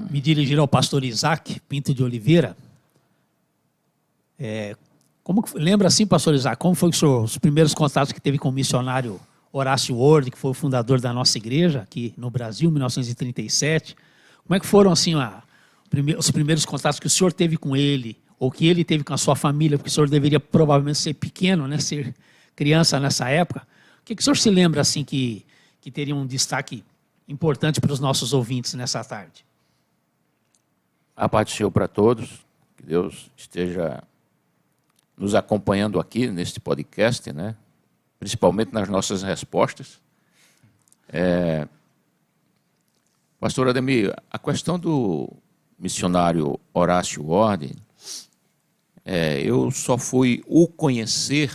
me dirigir ao pastor Isaac Pinto de Oliveira. Lembra assim, pastor Isaac, como foi os primeiros contatos que teve com o missionário Horácio Ward, que foi o fundador da nossa igreja aqui no Brasil, em 1937? Como é que foram assim os primeiros contatos que o senhor teve com ele, ou que ele teve com a sua família, porque o senhor deveria provavelmente ser pequeno, né, ser criança nessa época? O que o senhor se lembra assim que teria um destaque importante para os nossos ouvintes nessa tarde? A paz do Senhor para todos, que Deus esteja nos acompanhando aqui neste podcast, né? Principalmente nas nossas respostas. Pastor Ademir, a questão do missionário Horácio Ward, eu só fui o conhecer,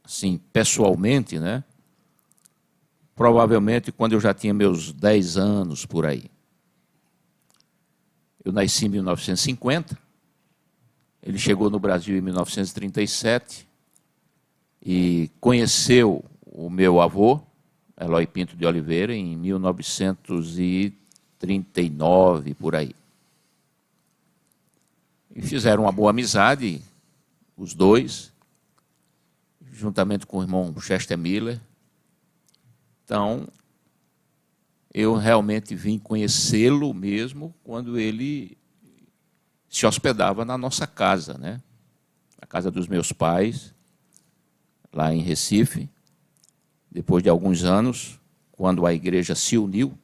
assim, pessoalmente, né? Provavelmente quando eu já tinha meus 10 anos por aí. Eu nasci em 1950, ele chegou no Brasil em 1937 e conheceu o meu avô, Eloy Pinto de Oliveira, em 1939, por aí. E fizeram uma boa amizade, os dois, juntamente com o irmão Chester Miller. Então, eu realmente vim conhecê-lo mesmo quando ele se hospedava na nossa casa, né? Na casa dos meus pais, lá em Recife. Depois de alguns anos, quando a igreja se uniu,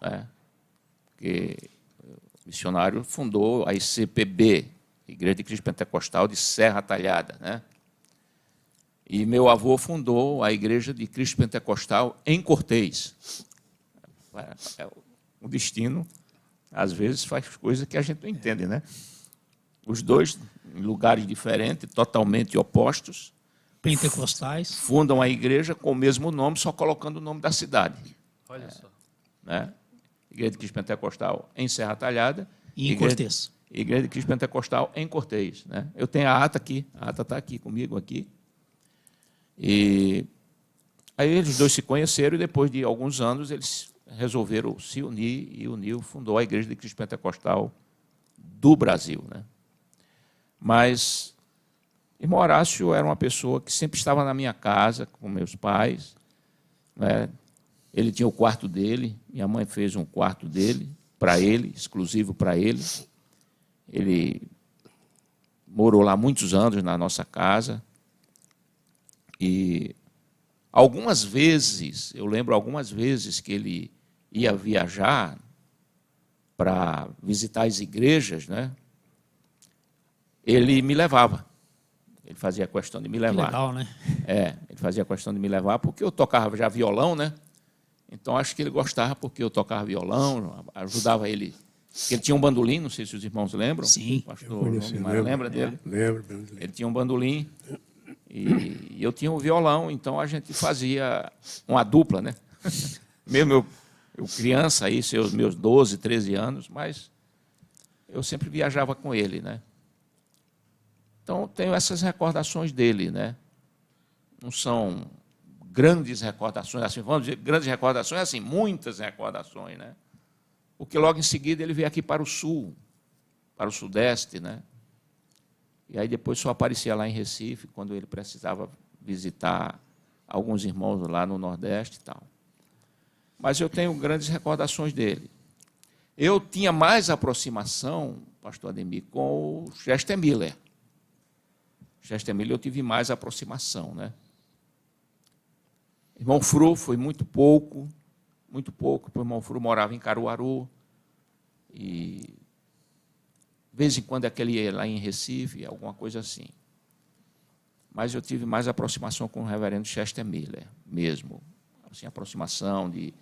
né? Porque o missionário fundou a ICPB, Igreja de Cristo Pentecostal de Serra Talhada, né? E meu avô fundou a Igreja de Cristo Pentecostal em Cortês. O destino, às vezes, faz coisas que a gente não entende, né? Os dois, em lugares diferentes, totalmente opostos, pentecostais, fundam a igreja com o mesmo nome, só colocando o nome da cidade. Olha só. Né? Igreja de Cristo Pentecostal em Serra Talhada. E em Cortês. Igreja de Cristo Pentecostal em Cortês. Né? Eu tenho a ata aqui, a ata está aqui comigo aqui. E aí eles dois se conheceram e depois de alguns anos eles resolveram se unir e fundou a Igreja de Cristo Pentecostal do Brasil. Né? Mas irmão Horácio era uma pessoa que sempre estava na minha casa com meus pais. Né? Ele tinha o quarto dele, minha mãe fez um quarto dele, para ele, exclusivo para ele. Ele morou lá muitos anos na nossa casa. E algumas vezes, eu lembro algumas vezes que ele ia viajar para visitar as igrejas, né? Ele me levava. Ele fazia questão de me levar. Que legal, né? Ele fazia questão de me levar porque eu tocava já violão, né? Então, acho que ele gostava porque eu tocava violão, ajudava ele. Ele tinha um bandolim, não sei se os irmãos lembram. Sim. O pastor lembra dele? Lembro. Ele tinha um bandolim e eu tinha um violão, então a gente fazia uma dupla, né? Mesmo eu criança, aí, meus 12, 13 anos, mas eu sempre viajava com ele, né? Então, tenho essas recordações dele, né? Não são grandes recordações, assim, vamos dizer, grandes recordações, assim, muitas recordações, né? Porque logo em seguida ele veio aqui para o sul, para o sudeste, né? E aí depois só aparecia lá em Recife, quando ele precisava visitar alguns irmãos lá no Nordeste e tal. Mas eu tenho grandes recordações dele. Eu tinha mais aproximação, pastor Ademir, com o Chester Miller. Chester Miller eu tive mais aproximação, né? Irmão Fru foi muito pouco, porque o irmão Fru morava em Caruaru, e de vez em quando aquele ia lá em Recife, alguma coisa assim. Mas eu tive mais aproximação com o reverendo Chester Miller, mesmo. Assim, aproximação de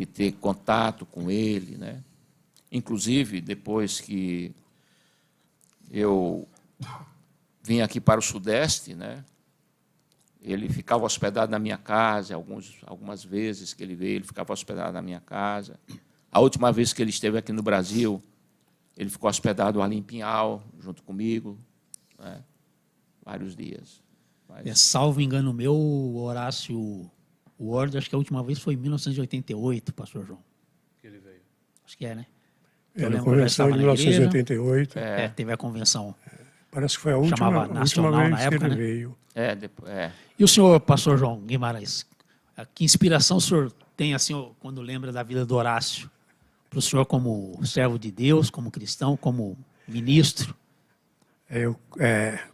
ter contato com ele, né? Inclusive, depois que eu vim aqui para o Sudeste, né? Ele ficava hospedado na minha casa, algumas vezes que ele veio, ele ficava hospedado na minha casa. A última vez que ele esteve aqui no Brasil, ele ficou hospedado ali em Pinhal, junto comigo, né? Vários dias. Mas... salvo engano meu, o Horácio Ward, acho que a última vez foi em 1988, pastor João. Que ele veio. Acho que é, né? É, Eu na lembro que eu já convenção estava de na igreja. 1988. Teve a convenção. Parece que foi a Chamava última nacional na vez que época, ele né? veio. E o senhor, pastor João Guimarães, que inspiração o senhor tem, assim, quando lembra da vida do Horácio? Para o senhor como servo de Deus, como cristão, como ministro?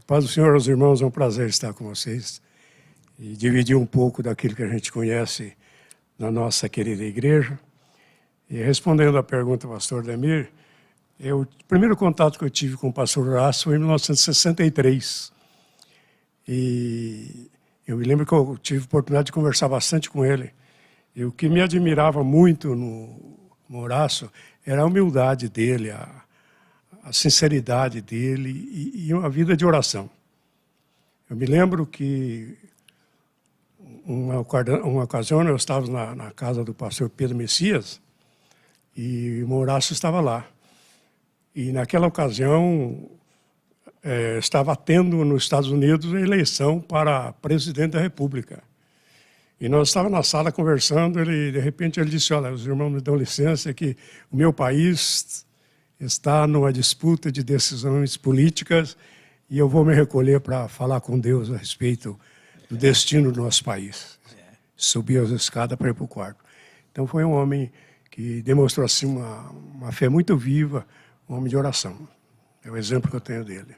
Paz do Senhor aos irmãos, é um prazer estar com vocês e dividir um pouco daquilo que a gente conhece na nossa querida igreja. E respondendo à pergunta do pastor Demir, o primeiro contato que eu tive com o pastor Horácio foi em 1963. E eu me lembro que eu tive a oportunidade de conversar bastante com ele. E o que me admirava muito no Horácio era a humildade dele, a sinceridade dele e uma vida de oração. Eu me lembro que uma ocasião eu estava na casa do pastor Pedro Messias e o Horácio estava lá. E naquela ocasião estava tendo nos Estados Unidos a eleição para presidente da República. E nós estávamos na sala conversando, de repente ele disse, olha, os irmãos me dão licença que o meu país está numa disputa de decisões políticas e eu vou me recolher para falar com Deus a respeito do destino do nosso país. Subi as escadas para ir para o quarto. Então foi um homem que demonstrou assim uma fé muito viva, um homem de oração. É o exemplo que eu tenho dele.